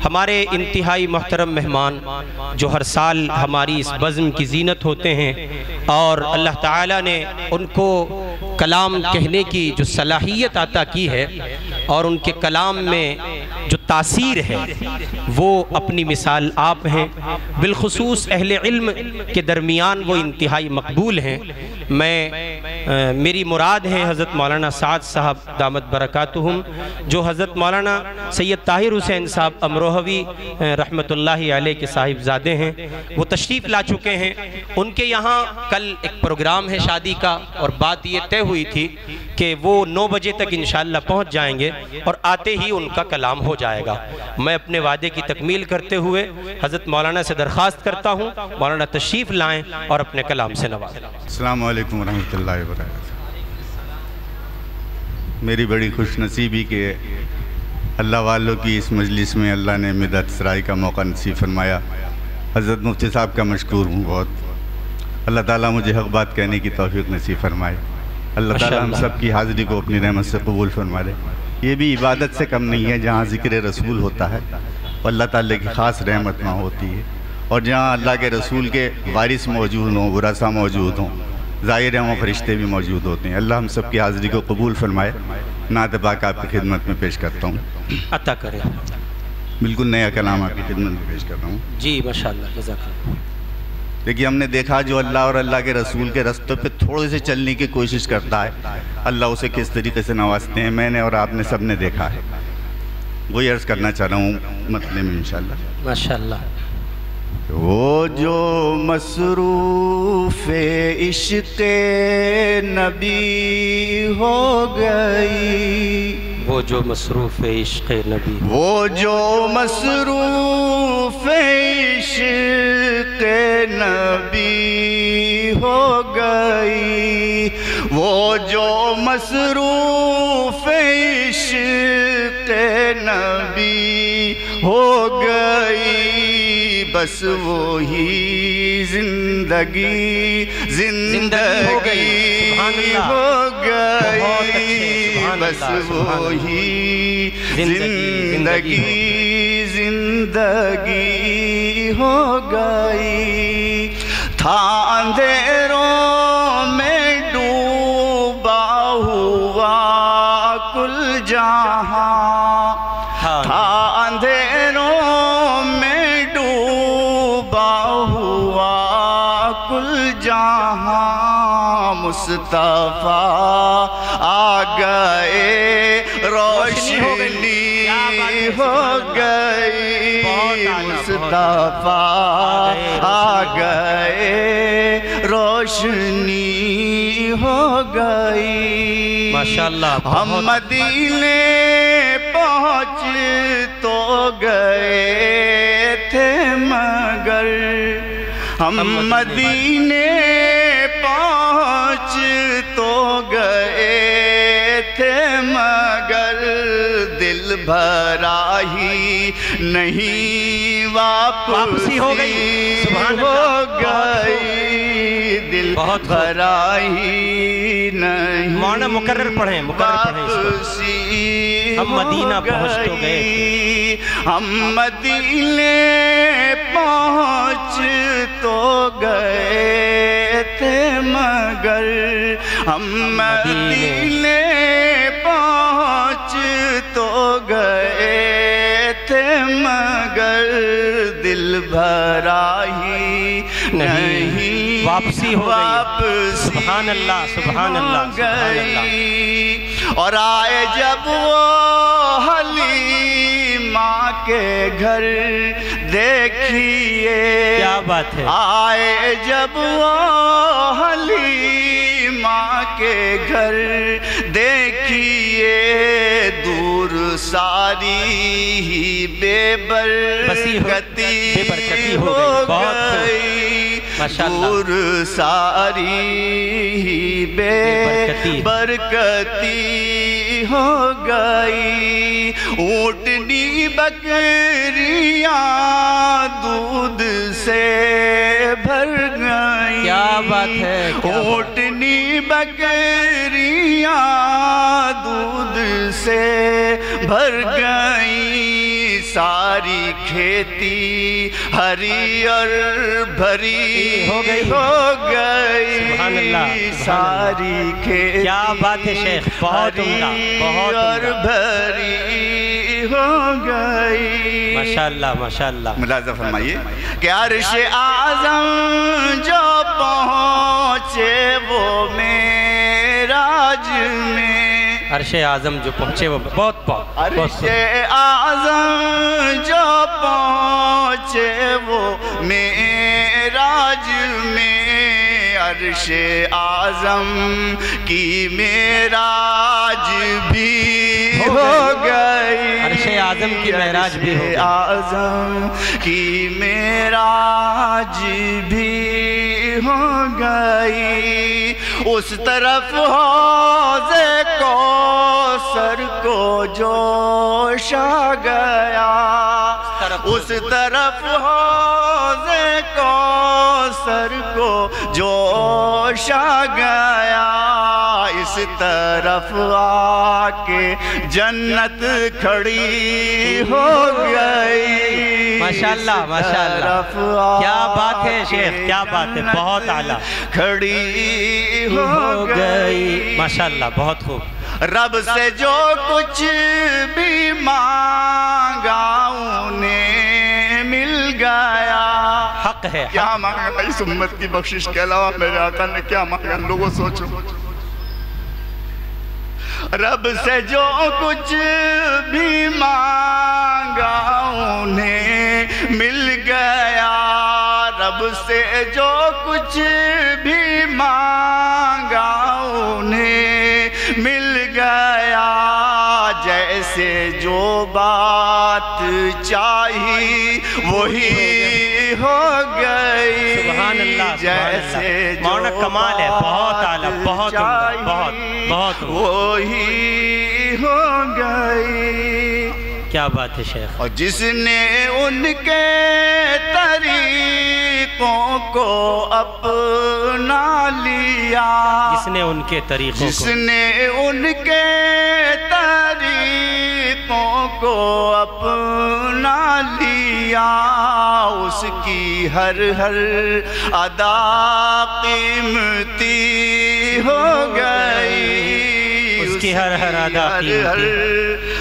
ہمارے انتہائی محترم مہمان جو ہر سال ہماری اس بزم کی زینت ہوتے ہیں اور اللہ تعالیٰ نے ان کو کلام کہنے کی جو صلاحیت عطا کی ہے اور ان کے کلام میں جو تاثیر ہے وہ اپنی مثال آپ ہیں، بالخصوص اہل علم کے درمیان وہ انتہائی مقبول ہیں۔ میری مراد ہیں حضرت مولانا سعد صاحب دامت برکاتہم، جو حضرت مولانا سید طاہر حسین صاحب امروہوی رحمت اللہ علیہ کے صاحب زادے ہیں، وہ تشریف لا چکے ہیں۔ ان کے یہاں کل ایک پروگرام ہے شادی کا، اور بات یہ طے ہوئی تھی کہ وہ 9 بجے تک انشاءاللہ پہنچ جائیں گے اور آتے ہی ان کا کلام ہو جائے گا۔ میں اپنے وعدے کی تکمیل کرتے ہوئے حضرت مولانا سے درخواست کرتا ہوں مولانا تشریف لائیں اور اپنے کلام سے نوازیں۔ السلام علیکم ورحمۃ اللہ وبرکاتہ۔ میری بڑی خوش نصیبی کہ اللہ والوں کی اس مجلس میں اللہ نے مدد سرائی کا موقع نصیب فرمایا۔ حضرت مفتی صاحب کا مشکور ہوں بہت۔ اللہ تعالیٰ مجھے حق بات کہنے کی توفیق نصیب فرمائے۔ اللہ تعالیٰ ہم سب کی حاضری کو اپنی رحمت سے قبول فرما لے۔ یہ بھی عبادت سے کم نہیں ہے جہاں ذکر رسول ہوتا ہے اور اللہ تعالیٰ کی خاص رحمت وہاں ہوتی ہے، اور جہاں اللہ کے رسول کے وارث موجود ہوں، ورثاء موجود ہوں، ظاہر ہے وہاں فرشتے بھی موجود ہوتے ہیں۔ اللہ ہم سب کی حاضری کو قبول فرمائے۔ نعت پاک آپ کی خدمت میں پیش کرتا ہوں۔ عطا کرے۔ بالکل نیا کلام آپ کی خدمت میں پیش کرتا ہوں۔ جی ماشاءاللہ، جزاک اللہ۔ دیکھیے، ہم نے دیکھا جو اللہ اور اللہ کے رسول کے رستوں پہ تھوڑے سے چلنے کی کوشش کرتا ہے، اللہ اسے کس طریقے سے نوازتے ہیں، میں نے اور آپ نے سب نے دیکھا ہے۔ وہی عرض کرنا چاہ رہا ہوں مطلب میں انشاءاللہ۔ ماشاءاللہ۔ وہ جو مصروف عشق نبی ہو گئی، وہ جو مصروف عشق نبی، وہ جو مصروف عشق نبی ہو گئی، وہ جو مصروف عشق نبی ہو گئی، بس وہی زندگی ہو گئی، بس وہی زندگی ہو گئی۔ تھا اندھیروں میں ڈوبا ہوا کل جہاں، تھا اندھیروں میں ڈوبا ہوا کل جہاں، مصطفیٰ آ گئے روشنی ہو گئی، مصطفیٰ آ گئے روشنی ہو گئی۔ ماشاءاللہ۔ ہم مدینے پہنچ تو گئے تھے مگر، ہم مدینے پہنچ تو گئے تھے مگر، دل بھرا ہی نہیں واپسی ہو گئی، دل بھرا ہی نہیں۔ مولانا مقرر پڑھیں، ہم مدینہ پہنچ تو گئے، ہم مدینے پہنچ تو گئے تھے مگر، ہم مدینے پہنچ تو گئے تھے مگر، دل بھرا ہی نہیں واپسی ہو گئی۔ سبحان اللہ، سبحان اللہ، سبحان اللہ۔ اور آئے جب وہ حلیمہ کے گھر دیکھیے، کیا بات ہے، آئے جب وہ حلیمہ کے گھر دیکھیے، دور ساری ہی بے برکتی ہو گئی، دور ساری ہی بے برکتی ہو گئی، اونٹنی بکریاں دودھ سے بھر گئی، کیا بات ہے، اونٹنی بکریاں دودھ سے بھر گئی، ساری کھیتی ہری اور بھری ہو گئی سبحان اللہ ساری کھیتی کیا بات ہے شیخ بہت عمدہ بہت اور عمدہ بھری ہو گئی ماشاءاللہ ماشاءاللہ ملاحظہ فرمائیے کہ عرش اعظم جو پہنچے وہ معراج میں عرش اعظم جو پہنچے وہ بہت عرش اعظم جو پہنچے وہ معراج میں عرش اعظم کی معراج بھی ہو گئی عرش اعظم کی معراج بھی ہو گئی اعظم کی معراج بھی ہو گئی اس طرف حوض کوثر کو جوش آ گیا اس طرف حوض کوثر کو جوش آ گیا اس طرف آ کے جنت کھڑی ہو گئی ماشاءاللہ ماشاءاللہ کیا بات ہے شیخ کیا بات ہے بہت اعلیٰ کھڑی ہو گئی ماشاءاللہ بہت خوب رب سے جو کچھ بھی مانگا انہیں مل گیا حق ہے کیا مانگا اس امت کی بخشش کے علاوہ میرے آقا نے کیا مانگا لوگوں سوچو رب سے جو کچھ بھی مانگا انہیں مل گیا رب سے جو کچھ بھی مانگا انہیں مل گیا جیسے جو بات چاہی وہی ہو گئی سبحان اللہ جیسے مولانا کمال ہے بہت اعلیٰ بہت بہت بہت وہی ہو گئی کیا بات ہے شیخ اور جس نے ان کے طریقوں کو اپنا لیا جس نے ان کے طریقوں جس نے ان کے طریقوں کو اپنا لیا اس کی ہر ہر ادا قیمتی ہو گئی اس کی ہر ہر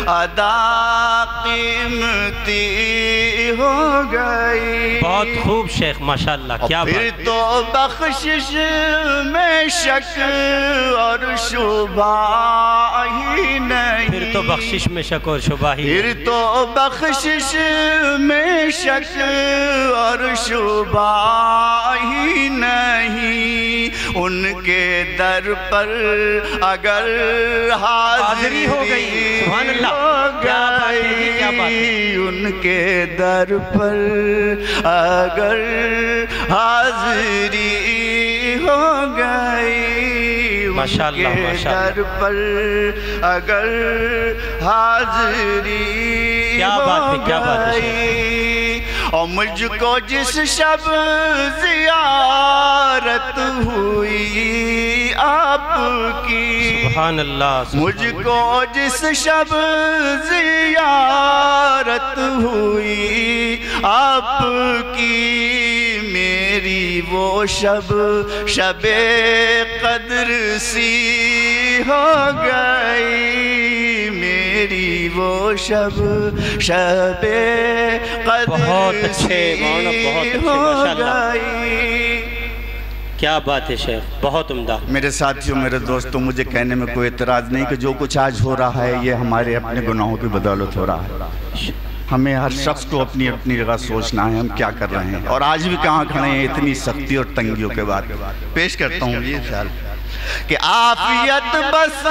ادا قیمتی ہو گئی بہت خوب شیخ ماشاءاللہ کیا بات پھر تو بخشش میں شک اور شبہ ہی نہیں پھر تو بخشش میں شک اور شبہ ہی پھر تو بخشش میں شک اور شبہ ہی نہیں ان کے در پر اگر حاضری ہو گئی سبحان اللہ کیا بات ہے کیا بات ہے ان کے در پر اگر حاضری ہو گئی ماشاءاللہ ماشاءاللہ در پر اگر حاضری کیا بات ہے کیا بات ہے اور مجھ کو جس شب زیارت ہوئی آپ کی سبحان اللہ مجھ کو جس شب زیارت ہوئی آپ کی میری وہ شب قدر سی ہو گئی میری وہ شب قدر بہت اچھے مولانا بہت اچھے ماشاءاللہ کیا بات ہے شیخ بہت عمدہ میرے ساتھیوں میرے دوستوں مجھے کہنے میں کوئی اعتراض نہیں کہ جو کچھ آج ہو رہا ہے یہ ہمارے اپنے گناہوں کی بدولت ہو رہا ہے ہمیں ہر شخص کو اپنی اپنی جگہ سوچنا ہے ہم کیا کر رہے ہیں اور آج بھی کہاں کھڑے ہیں اتنی سختی اور تنگیوں کے بعد پیش کرتا ہوں یہ خیال کہ عافیت بس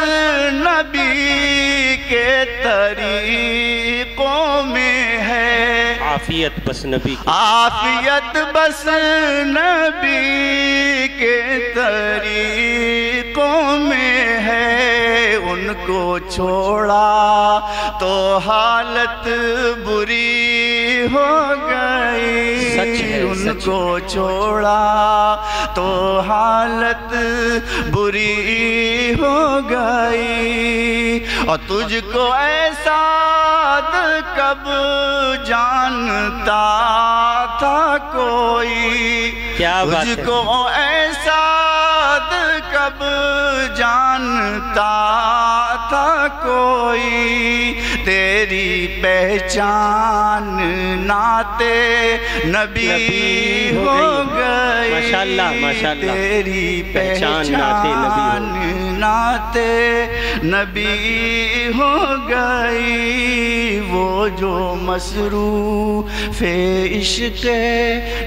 نبی کے طریقوں میں ہے عافیت بس نبی کی عافیت بس نبی کے طریقوں میں ہے ان کو چھوڑا تو حالت بری ہو گئی ان کو چھوڑا تو حالت بری ہو گئی اور تجھ کو اے سعد کب جانتا تھا کوئی، تجھ کو اے سعد کب جانتا تھا کوئی، تیری پہچان نعت نبی ہو گئی، تیری پہچان نعت نبی ہو گئی، وہ جو مصروف عشق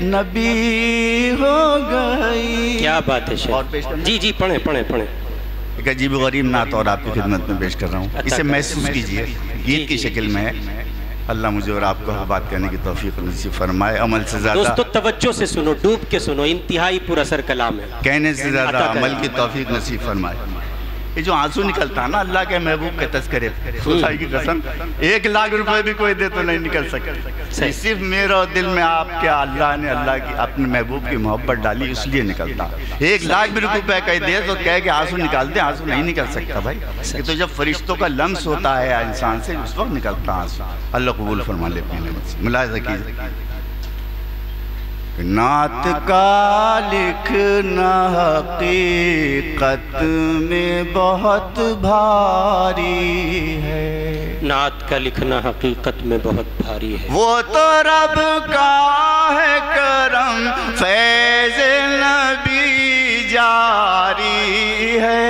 نبی ہو گئی۔ کیا بات ہے شیخ، جی جی پڑھیں پڑھیں پڑھیں۔ ایک عجیب و غریب نعت اور آپ کی خدمت میں پیش کر رہا ہوں، اسے محسوس کیجئے، گیت کی شکل میں ہے۔ اللہ مجھے اور آپ کو بات کرنے کی توفیق نصیب فرمائے، عمل سے زیادہ دوستو توجہ سے سنو، ڈوب کے سنو، انتہائی پر اثر کلام ہے، کہنے سے زیادہ عمل کی توفیق نصیب فرمائے۔ یہ جو آنسو نکلتا ہے نا اللہ کے محبوب کے تذکرے، خدائی کی قسم 1,00,000 روپے بھی کوئی دے تو نہیں نکل سکتا، صرف میرا دل میں آپ کے اللہ نے اللہ کی اپنے محبوب کی محبت ڈالی اس لیے نکلتا۔ 1,00,000 بھی روپے کہیں دے تو کہے کہ آنسو نکال دیں، آنسو نہیں نکل سکتا بھائی، یہ تو جب فرشتوں کا لمس ہوتا ہے انسان سے اس وقت نکلتا آنسو۔ اللہ قبول فرما لے اپنی نعمت سے، ملاحظہ کیجئے۔ نعت کا لکھنا حقیقت میں بہت بھاری ہے، نعت کا لکھنا حقیقت میں بہت بھاری ہے، وہ تو رب کا ہے کرم، فیض نبی جاری ہے،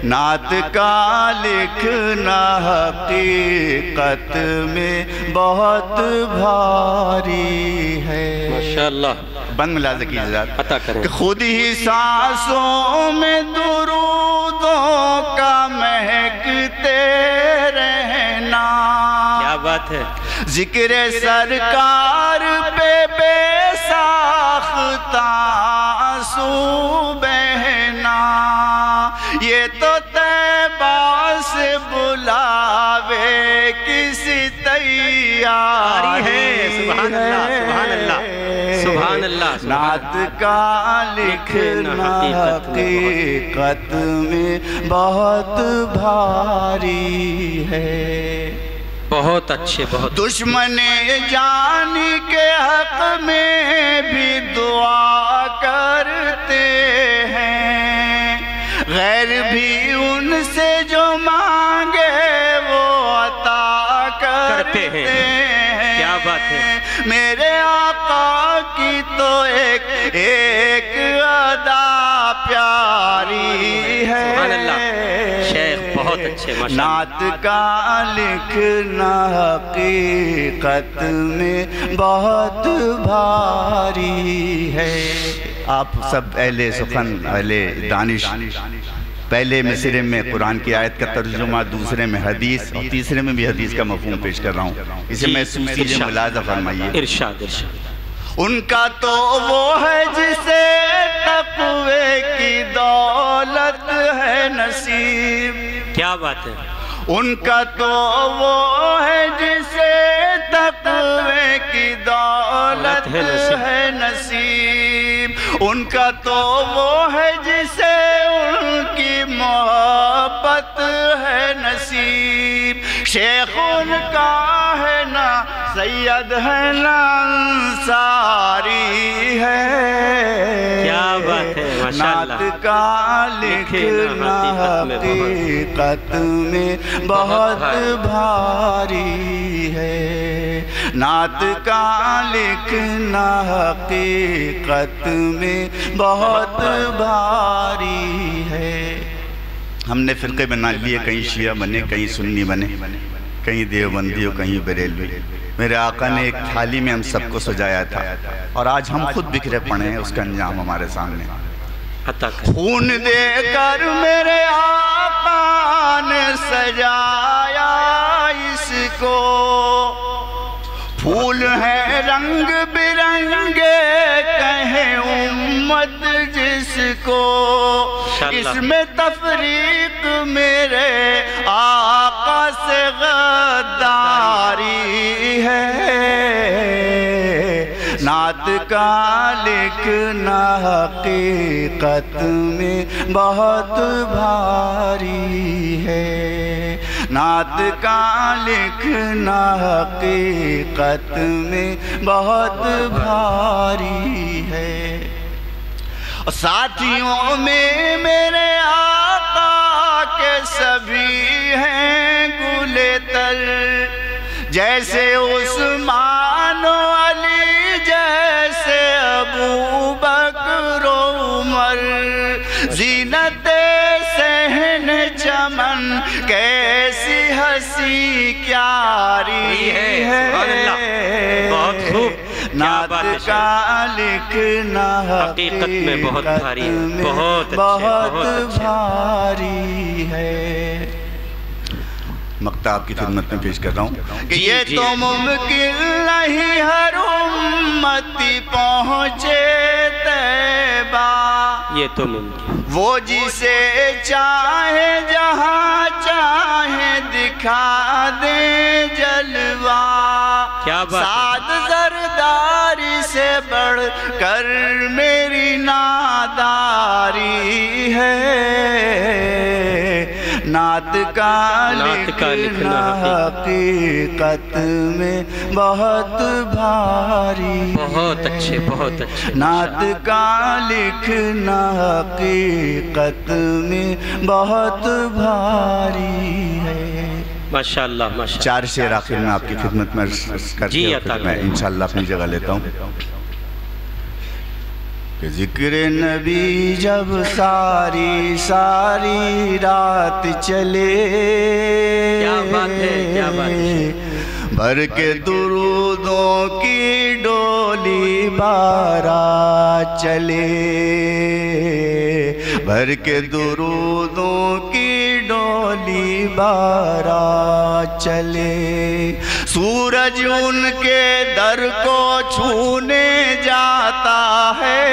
نعت کا لکھنا حقیقت میں بہت بھاری ہے۔ ماشاءاللہ، بند ملاحظہ کیجئے عطا کریں، کہ خود ہی سانسوں میں درودوں کا مہکتے رہنا، کیا بات ہے، ذکر سرکار پہ بے ساختہ آنسو بہنا، یہ تو طیبہ سے بلاوے کسی تیاری ہے۔ سبحان اللہ سبحان اللہ سبحان اللہ۔ نعت کا لکھنا حقیقت میں بہت بھاری ہے، بہت اچھے، بہت دشمن جان کے حق میں بھی دعا کرتے ہیں، غیر بھی ان سے جو مانگے وہ عطا کرتے ہیں۔ کیا بات ہے، میرے آقا کی تو ایک ادا پیاری ہے۔ سبحان اللہ، شیخ بہت اچھے، ماشاءاللہ۔ نعت کا لکھنا حقیقت میں بہت بھاری ہے۔ آپ سب اہل سخن، اہل دانش، پہلے مصرے میں قرآن کی آیت کا ترجمہ، دوسرے میں حدیث، اور تیسرے میں بھی حدیث کا مفہوم پیش کر رہا ہوں، اسے محسوس کیجئے، ملاحظہ فرمائیے۔ ارشاد ارشاد۔ ان کا تو وہ ہے جسے تقوی کی دولت ہے نصیب، کیا بات ہے، ان کا تو وہ ہے جسے تقوی کی دولت ہے نصیب، ان کا تو وہ ہے جسے ان کی محبت ہے نصیب، شیخ ان کا ہے نا سید ہے نا انصاری ہے۔ کیا بات ہے، ماشاءاللہ۔ نعت کا لکھنا حقیقت میں بہت بھاری ہے، نعت کا لکھنا حقیقت میں بہت بھاری ہے۔ ہم نے فرقے بنا لیے، کہیں شیعہ بنے، کہیں سنی بنے، کہیں دیوبندی اور کہیں بریلوی۔ میرے آقا نے ایک تھالی میں ہم سب کو سجایا تھا، اور آج ہم خود بکھرے پڑے ہیں، اس کا انجام ہمارے سامنے۔ خون دے کر میرے آقا نے سجایا اس کو، پھول ہیں رنگ برنگے کہیں امت جس کو، اس میں تفریق میرے آقا سے غداری ہے۔ نعت کا لکھنا حقیقت میں بہت بھاری ہے، نعت کا لکھنا حقیقت میں بہت بھاری ہے۔ ساتھیوں میں میرے آقا کے سبھی ہیں گلے تر، جیسے عثمان و علی، جیسے ابو بکر و عمر، زینت صحن چمن کیسی ہنسی پیاری ہے۔ بہت خوب، نعت کا لکھنا حقیقت میں بہت بھاری، بہت بھاری ہے۔ مقطع آپ کی خدمت میں پیش کر رہا ہوں کہ یہ تو ممکن نہیں ہر امتی پہنچے طیبہ، یہ تو ممکن وہ جسے چاہے جہاں چاہے دکھا دے جلوہ، کیا بات ہے۔ سعد زرداری سے بڑھ کر میری ناداری ہے۔ نعت کا لکھنا حقیقت میں بہت بھاری، بہت اچھے، بہت اچھے۔ نعت کا لکھنا حقیقت میں بہت بھاری ہے۔ ماشاءاللہ ماشاءاللہ۔ 4 شعر آخر میں آپ کی خدمت میں کر کے میں انشاءاللہ اپنی جگہ لیتا ہوں کہ ذکر نبی جب ساری ساری رات چلے، کیا بات ہے، کیا بات ہے، بھر کے درودوں کی ڈولی بارات چلے، بھر کے درودوں کی ڈولی بارات چلے، سورج ان کے در کو چھونے جاتا ہے،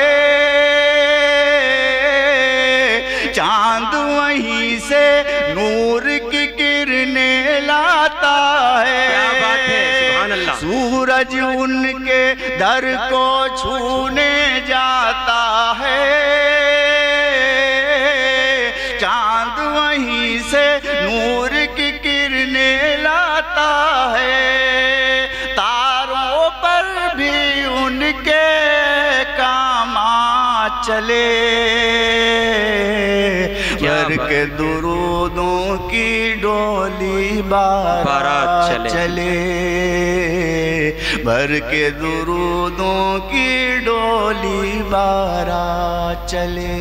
چاند وہیں سے نور کی کرنیں لاتا ہے۔ کیا بات ہے، سبحان اللہ۔ سورج ان کے در کو چھونے جاتا ہے، چاند وہیں سے نور کی کرنیں لاتا ہے، تاروں پر بھی ان کے کام چلے، بھر کے درودوں کی ڈولی بارات چلے، بھر کے درودوں کی ڈولی بارات چلے،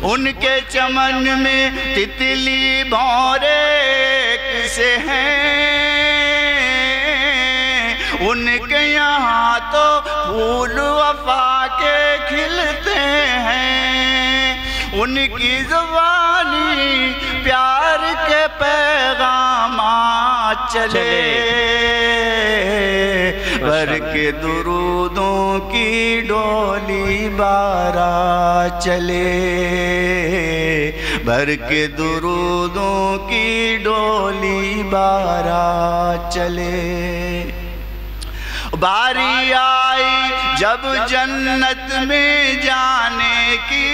ان کے چمن میں تتلی بھورے کسے ہیں، ان کے یہاں تو پھول وفا کے کھلتے ہیں، ان کی زبانی پیار کے پیغامات چلے، بھر کے درودوں کی ڈولی بارات چلے، بھر کے درودوں کی ڈولی بارات چلے، باری آئی جب جنت میں جانے کی،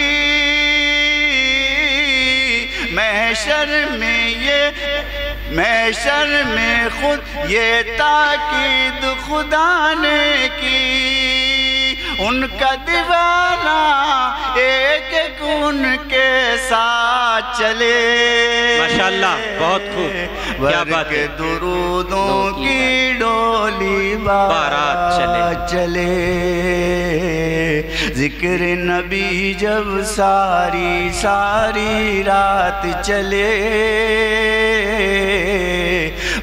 محشر میں خود یہ تاکید خدا نے کی، ان کا دیوانہ ایک ایک ان کے ساتھ چلے، ماشاءاللہ بہت خوب، کیا بات ہے، درودوں کی ڈولی بارات چلے، ذکر نبی جب ساری ساری رات چلے،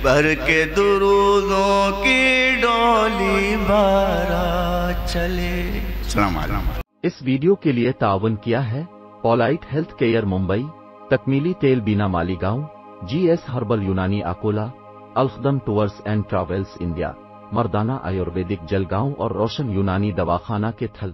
بھر کے درودوں کی ڈولی بارات چلے۔ السلام علیکم۔ اس ویڈیو کے لیے تعاون کیا ہے پولائٹ ہیلتھ کیئر ممبئی، تکمیلی تیل بینا Malegaon, G S herbal Unani Akola, الخدم ٹورز اینڈ ٹریولز انڈیا، مردانہ آیورویدک جلگاؤں اور روشن یونانی دواخانہ کے تھل۔